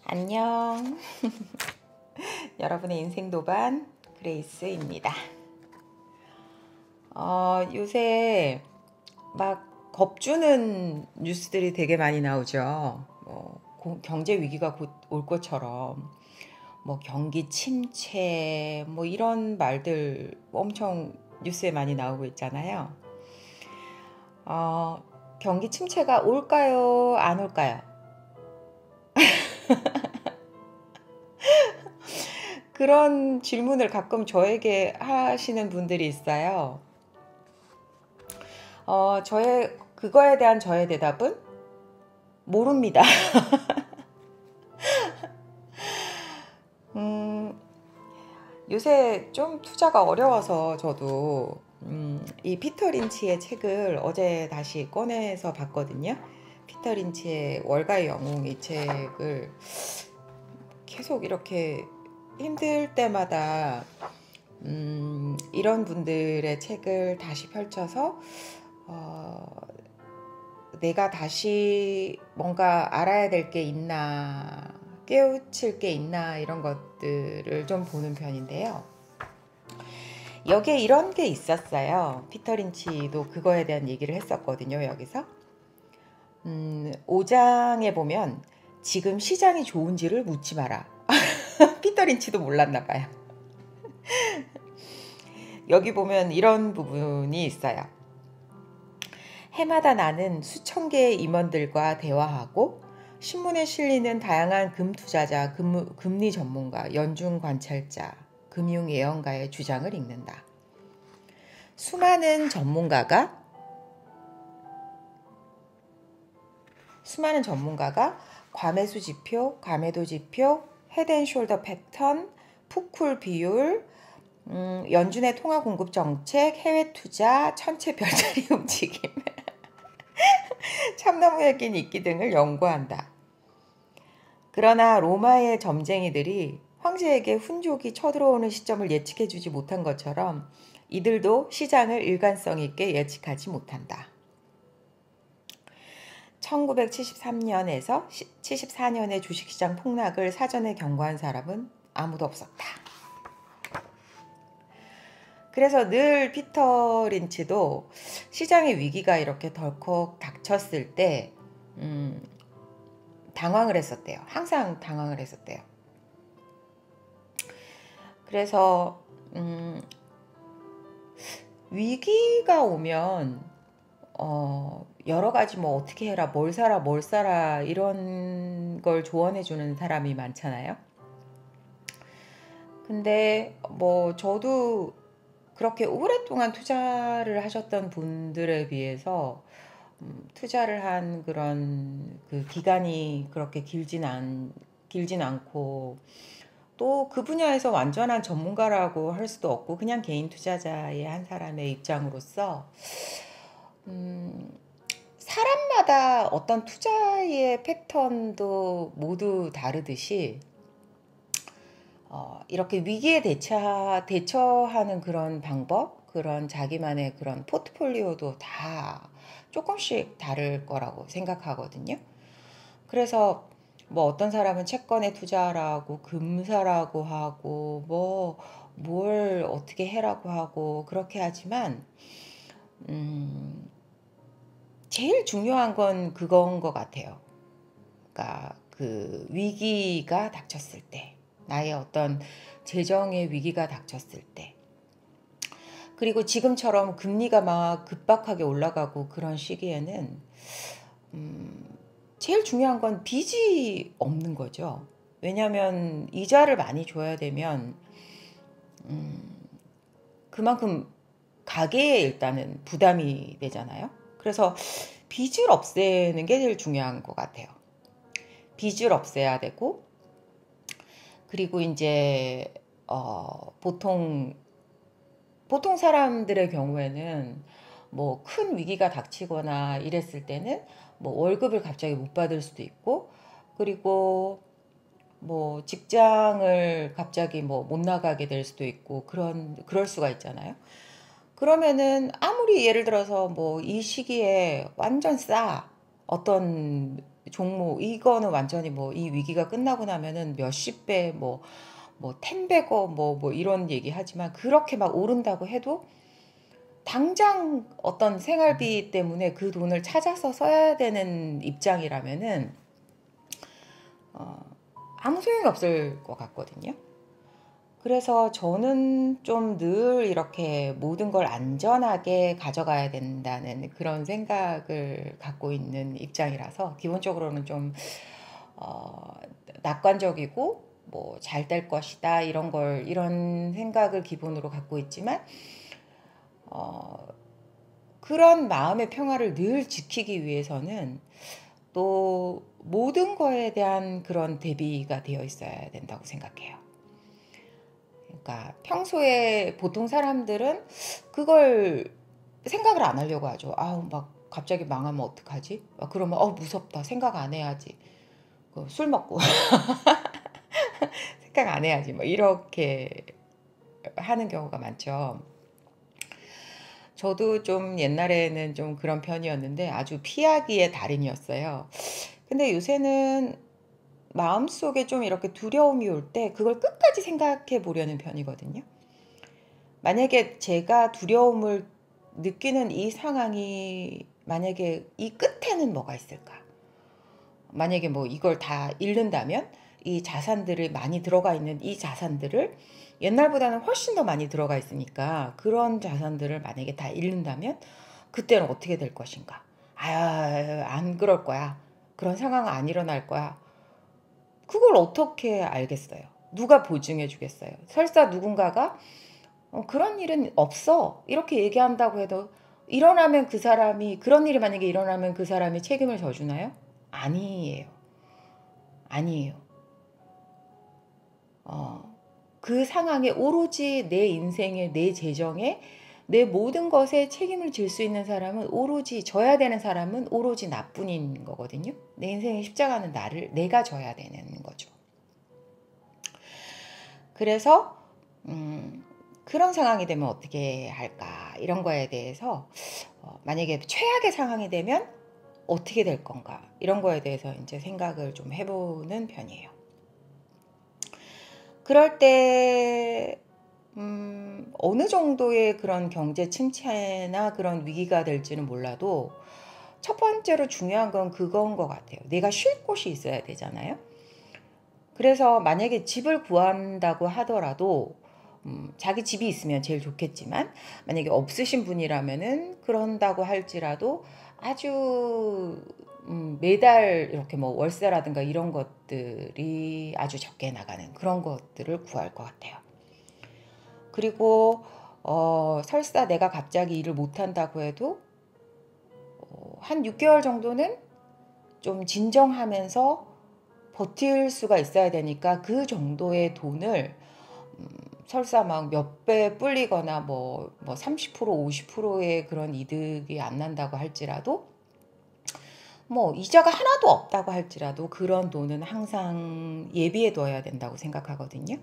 안녕. 여러분의 인생 도반 그레이스입니다. 요새 막 겁주는 뉴스들이 되게 많이 나오죠. 경제 위기가 곧 올 것처럼 경기 침체 이런 말들 엄청 뉴스에 많이 나오고 있잖아요. 경기 침체가 올까요? 안 올까요? 그런 질문을 가끔 저에게 하시는 분들이 있어요. 그거에 대한 저의 대답은 모릅니다. 요새 좀 투자가 어려워서 저도 이 피터 린치의 책을 어제 다시 꺼내서 봤거든요. 피터 린치의 월가의 영웅, 이 책을 계속 이렇게 힘들 때마다 이런 분들의 책을 다시 펼쳐서 내가 다시 뭔가 알아야 될 게 있나, 깨우칠 게 있나, 이런 것들을 좀 보는 편인데요. 여기에 이런 게 있었어요. 피터 린치도 그거에 대한 얘기를 했었거든요, 여기서. 5장에 보면 지금 시장이 좋은지를 묻지 마라. 피터 린치도 몰랐나 봐요. 여기 보면 이런 부분이 있어요. 해마다 나는 수천 개의 임원들과 대화하고 신문에 실리는 다양한 금투자자, 금리 전문가, 연중 관찰자, 금융 예언가의 주장을 읽는다. 수많은 전문가가 과매수 지표, 과매도 지표, 헤드앤숄더 패턴, 푸쿨 비율, 연준의 통화 공급 정책, 해외 투자, 천체 별자리 움직임, 참나무에 낀 이끼 등을 연구한다. 그러나 로마의 점쟁이들이 황제에게 훈족이 쳐들어오는 시점을 예측해주지 못한 것처럼 이들도 시장을 일관성 있게 예측하지 못한다. 1973년에서 74년의 주식시장 폭락을 사전에 경고한 사람은 아무도 없었다. 그래서 늘 피터 린치도 시장의 위기가 이렇게 덜컥 닥쳤을 때 당황을 했었대요. 항상 당황을 했었대요. 그래서 위기가 오면 여러 가지 어떻게 해라, 뭘 사라 이런 걸 조언해 주는 사람이 많잖아요. 근데 저도 그렇게 오랫동안 투자를 하셨던 분들에 비해서 투자를 한 그런 그 기간이 그렇게 길진 않고 또 그 분야에서 완전한 전문가라고 할 수도 없고 그냥 개인 투자자의 한 사람의 입장으로서 사람마다 어떤 투자의 패턴도 모두 다르듯이 이렇게 위기에 대처하는 그런 방법, 그런 자기만의 그런 포트폴리오도 다 조금씩 다를 거라고 생각하거든요. 그래서 어떤 사람은 채권에 투자라고 금사라고 하고 뭘 어떻게 해라고 하고 그렇게 하지만 제일 중요한 건 그건 것 같아요. 그러니까 그 위기가 닥쳤을 때, 나의 어떤 재정의 위기가 닥쳤을 때, 그리고 지금처럼 금리가 막 급박하게 올라가고 그런 시기에는 제일 중요한 건 빚이 없는 거죠. 왜냐하면 이자를 많이 줘야 되면 그만큼 가계에 일단은 부담이 되잖아요. 그래서 빚을 없애는 게 제일 중요한 것 같아요. 빚을 없애야 되고, 그리고 이제 보통 사람들의 경우에는 큰 위기가 닥치거나 이랬을 때는 월급을 갑자기 못 받을 수도 있고, 그리고 직장을 갑자기 못 나가게 될 수도 있고, 그럴 수가 있잖아요. 그러면은 아무리 예를 들어서 이 시기에 완전 어떤 종목 이거는 완전히 뭐 이 위기가 끝나고 나면은 몇십 배 뭐 텐베거 뭐 이런 얘기 하지만 그렇게 막 오른다고 해도 당장 어떤 생활비 때문에 그 돈을 찾아서 써야 되는 입장이라면은 어, 아무 소용이 없을 것 같거든요. 그래서 저는 좀 늘 이렇게 모든 걸 안전하게 가져가야 된다는 그런 생각을 갖고 있는 입장이라서 기본적으로는 좀 어, 낙관적이고 뭐 잘 될 것이다 이런 생각을 기본으로 갖고 있지만 어, 그런 마음의 평화를 늘 지키기 위해서는 또 모든 거에 대한 그런 대비가 되어 있어야 된다고 생각해요. 그러니까 평소에 보통 사람들은 그걸 생각을 안 하려고 하죠. 아우 막 갑자기 망하면 어떡하지? 그러면 무섭다. 생각 안 해야지. 술 먹고 생각 안 해야지. 뭐 이렇게 하는 경우가 많죠. 저도 좀 옛날에는 좀 그런 편이었는데 아주 피하기의 달인이었어요. 근데 요새는 마음속에 좀 이렇게 두려움이 올 때 그걸 끝까지 생각해 보려는 편이거든요. 만약에 제가 두려움을 느끼는 이 상황이 만약에 이 끝에는 뭐가 있을까? 만약에 뭐 이걸 다 잃는다면 이 자산들을 많이 들어가 있는 이 자산들을 옛날보다는 훨씬 더 많이 들어가 있으니까 그런 자산들을 만약에 다 잃는다면 그때는 어떻게 될 것인가? 안 그럴 거야. 그런 상황은 안 일어날 거야. 그걸 어떻게 알겠어요? 누가 보증해 주겠어요? 설사 누군가가 그런 일은 없어. 이렇게 얘기한다고 해도 일어나면 그 사람이 그런 일이 만약에 일어나면 그 사람이 책임을 져주나요? 아니에요. 아니에요. 그 상황에 오로지 내 인생에 내 재정에 내 모든 것에 책임을 질 수 있는 사람은 오로지 져야 되는 사람은 오로지 나뿐인 거거든요. 내 인생의 십자가는 나를 내가 져야 되는 거죠. 그래서 그런 상황이 되면 어떻게 할까 이런 거에 대해서 만약에 최악의 상황이 되면 어떻게 될 건가 이런 거에 대해서 이제 생각을 좀 해보는 편이에요. 그럴 때 어느 정도의 그런 경제 침체나 그런 위기가 될지는 몰라도 첫 번째로 중요한 건 그건 것 같아요. 내가 쉴 곳이 있어야 되잖아요. 그래서 만약에 집을 구한다고 하더라도 자기 집이 있으면 제일 좋겠지만 만약에 없으신 분이라면은 그런다고 할지라도 아주 매달 이렇게 뭐 월세라든가 이런 것들이 아주 적게 나가는 그런 것들을 구할 것 같아요. 그리고 설사 내가 갑자기 일을 못한다고 해도 한 6개월 정도는 좀 진정하면서 버틸 수가 있어야 되니까 그 정도의 돈을 설사 막 몇 배 불리거나 뭐 30% 50%의 그런 이득이 안 난다고 할지라도 뭐 이자가 하나도 없다고 할지라도 그런 돈은 항상 예비해 둬야 된다고 생각하거든요.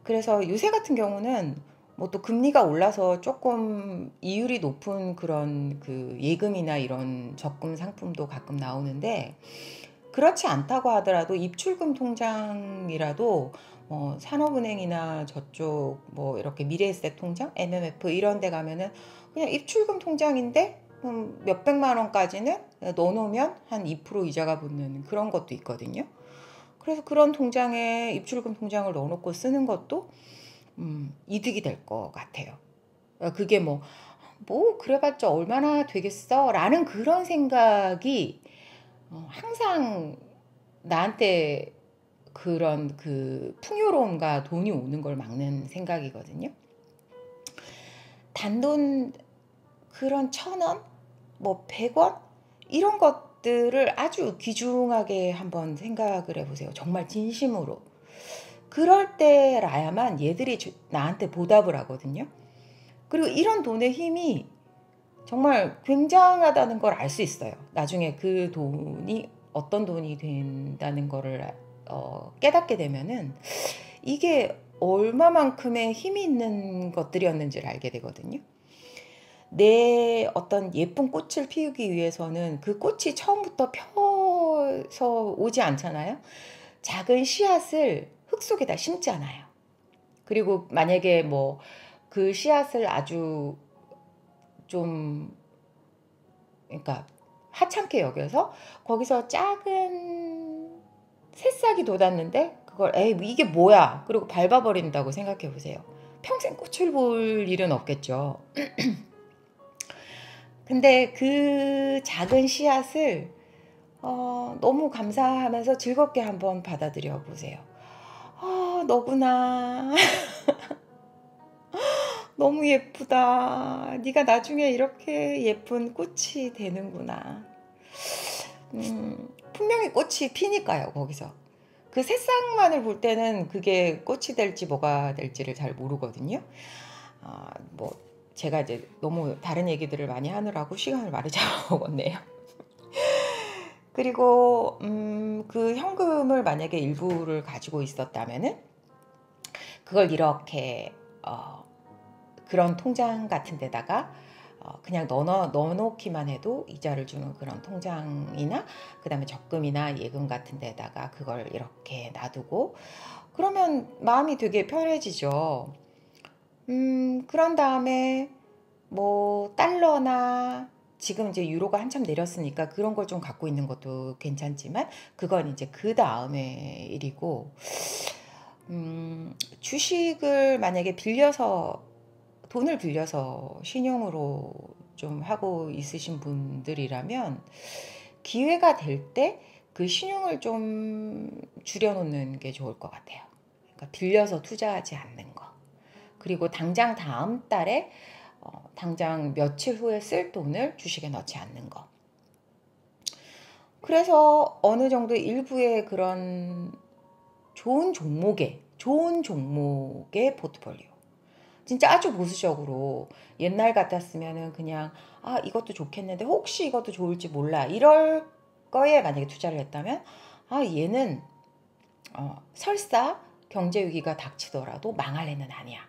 그래서 요새 같은 경우는 뭐 또 금리가 올라서 조금 이율이 높은 그런 그 예금이나 이런 적금 상품도 가끔 나오는데 그렇지 않다고 하더라도 입출금 통장이라도 산업은행이나 저쪽 뭐 이렇게 미래에셋 통장, MMF 이런 데 가면은 그냥 입출금 통장인데 몇백만 원까지는 넣어놓으면 한 2% 이자가 붙는 그런 것도 있거든요. 그래서 그런 통장에 입출금 통장을 넣어놓고 쓰는 것도 이득이 될 것 같아요. 그게 뭐 그래봤자 얼마나 되겠어? 라는 그런 생각이 항상 나한테 그런 그 풍요로움과 돈이 오는 걸 막는 생각이거든요. 단돈 그런 1,000원, 뭐 100원 이런 것들을 아주 귀중하게 한번 생각을 해보세요. 정말 진심으로. 그럴 때라야만 얘들이 나한테 보답을 하거든요. 그리고 이런 돈의 힘이 정말 굉장하다는 걸 알 수 있어요. 나중에 그 돈이 어떤 돈이 된다는 거를 깨닫게 되면은 이게 얼마만큼의 힘이 있는 것들이었는지를 알게 되거든요. 내 어떤 예쁜 꽃을 피우기 위해서는 그 꽃이 처음부터 펴서 오지 않잖아요. 작은 씨앗을 흙 속에다 심잖아요. 그리고 만약에 뭐 그 씨앗을 아주 좀, 그러니까 하찮게 여겨서 거기서 작은 새싹이 돋았는데 그걸 에이 이게 뭐야 그리고 밟아버린다고 생각해 보세요. 평생 꽃을 볼 일은 없겠죠. 근데 그 작은 씨앗을 너무 감사하면서 즐겁게 한번 받아들여 보세요. 너구나. 너무 예쁘다. 네가 나중에 이렇게 예쁜 꽃이 되는구나. 분명히 꽃이 피니까요, 거기서. 그 새싹만을 볼 때는 그게 꽃이 될지 뭐가 될지를 잘 모르거든요. 뭐 제가 이제 너무 다른 얘기들을 많이 하느라고 시간을 많이 잡아먹었네요. 그리고 그 현금을 만약에 일부를 가지고 있었다면은 그걸 이렇게 그런 통장 같은 데다가 그냥 넣어놓기만 해도 이자를 주는 그런 통장이나 그 다음에 적금이나 예금 같은 데다가 그걸 이렇게 놔두고 그러면 마음이 되게 편해지죠. 그런 다음에 뭐 달러나 지금 이제 유로가 한참 내렸으니까 그런 걸 좀 갖고 있는 것도 괜찮지만 그건 이제 그 다음의 일이고 주식을 만약에 돈을 빌려서 신용으로 좀 하고 있으신 분들이라면 기회가 될 때 그 신용을 좀 줄여놓는 게 좋을 것 같아요. 그러니까 빌려서 투자하지 않는 거. 그리고 당장 다음 달에 당장 며칠 후에 쓸 돈을 주식에 넣지 않는 거. 그래서 어느 정도 일부의 그런 좋은 종목의 포트폴리오. 진짜 아주 보수적으로 옛날 같았으면은 그냥 이것도 좋겠는데 혹시 이것도 좋을지 몰라 이럴 거에 만약에 투자를 했다면 얘는 설사 경제 위기가 닥치더라도 망할 애는 아니야.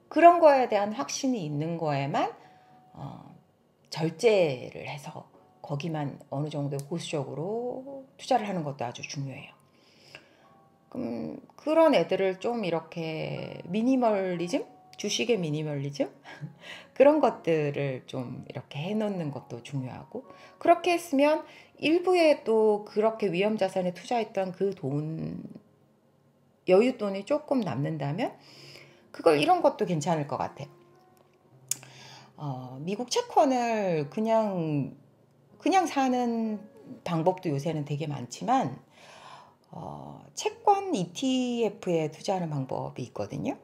그런 거에 대한 확신이 있는 거에만 절제를 해서 거기만 어느 정도 보수적으로 투자를 하는 것도 아주 중요해요. 그런 애들을 좀 이렇게 주식의 미니멀리즘? 그런 것들을 좀 이렇게 해놓는 것도 중요하고 그렇게 했으면 일부에 또 그렇게 위험 자산에 투자했던 그 여윳돈이 조금 남는다면 그걸 이런 것도 괜찮을 것 같아요. 미국 채권을 그냥 사는 방법도 요새는 되게 많지만 채권 ETF에 투자하는 방법이 있거든요.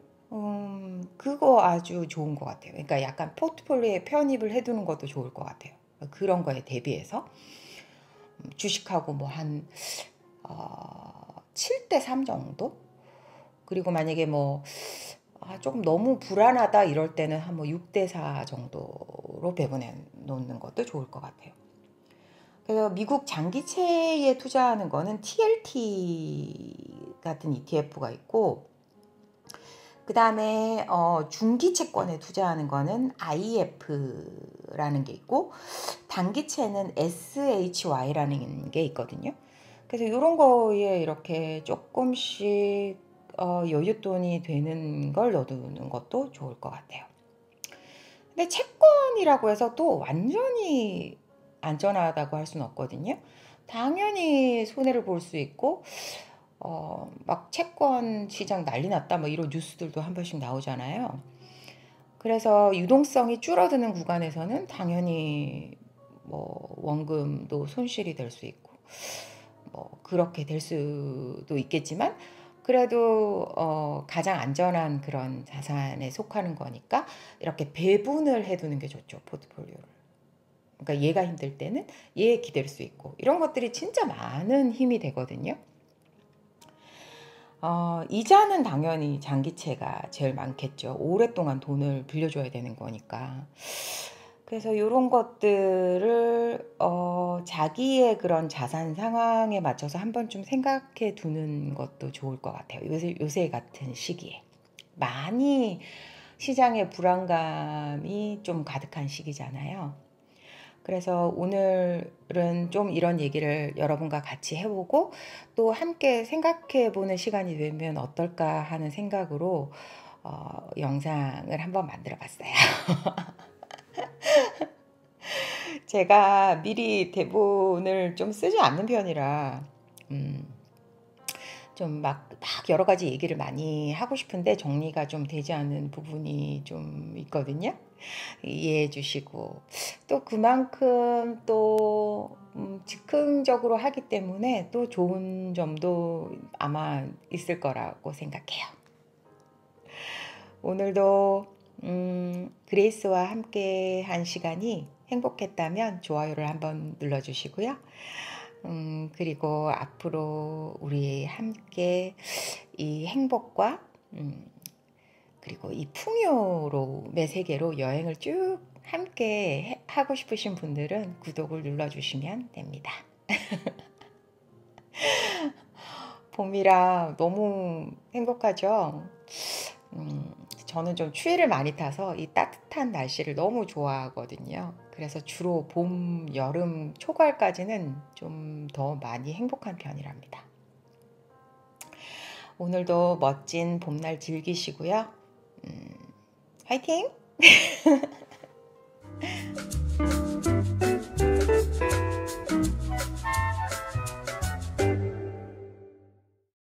그거 아주 좋은 것 같아요. 그러니까 약간 포트폴리오에 편입을 해두는 것도 좋을 것 같아요. 그런 거에 대비해서 주식하고 뭐 한 7대3 정도? 그리고 만약에 뭐 조금 너무 불안하다 이럴 때는 한 뭐 6대4 정도로 배분해 놓는 것도 좋을 것 같아요. 그래서 미국 장기채에 투자하는 거는 TLT 같은 ETF가 있고 그 다음에 중기 채권에 투자하는 거는 IF라는 게 있고 단기채는 SHY라는 게 있거든요. 그래서 이런 거에 이렇게 조금씩 여윳돈이 되는 걸 넣어두는 것도 좋을 것 같아요. 근데 채권이라고 해서 또 완전히 안전하다고 할 수는 없거든요. 당연히 손해를 볼 수 있고 막 채권 시장 난리 났다 뭐 이런 뉴스들도 한 번씩 나오잖아요. 그래서 유동성이 줄어드는 구간에서는 당연히 뭐 원금도 손실이 될 수 있고 뭐 그렇게 될 수도 있겠지만 그래도 가장 안전한 그런 자산에 속하는 거니까 이렇게 배분을 해두는 게 좋죠, 포트폴리오를. 그러니까 얘가 힘들 때는 얘 기댈 수 있고 이런 것들이 진짜 많은 힘이 되거든요. 이자는 당연히 장기채가 제일 많겠죠. 오랫동안 돈을 빌려줘야 되는 거니까. 그래서 이런 것들을 자기의 그런 자산 상황에 맞춰서 한번 좀 생각해 두는 것도 좋을 것 같아요. 요새 같은 시기에. 많이 시장의 불안감이 좀 가득한 시기잖아요. 그래서 오늘은 좀 이런 얘기를 여러분과 같이 해보고 또 함께 생각해보는 시간이 되면 어떨까 하는 생각으로 영상을 한번 만들어 봤어요. 제가 미리 대본을 좀 쓰지 않는 편이라 좀 막 여러 가지 얘기를 많이 하고 싶은데 정리가 좀 되지 않는 부분이 좀 있거든요. 이해해 주시고 또 그만큼 또 즉흥적으로 하기 때문에 또 좋은 점도 아마 있을 거라고 생각해요. 오늘도 그레이스와 함께 한 시간이 행복했다면 좋아요를 한번 눌러주시고요. 그리고 앞으로 우리 함께 이 행복과 그리고 이 풍요로움의 세계로 여행을 쭉 함께 하고 싶으신 분들은 구독을 눌러주시면 됩니다. 봄이라 너무 행복하죠? 저는 좀 추위를 많이 타서 이 따뜻한 날씨를 너무 좋아하거든요. 그래서 주로 봄, 여름, 초가을까지는 좀 더 많이 행복한 편이랍니다. 오늘도 멋진 봄날 즐기시고요. 화이팅!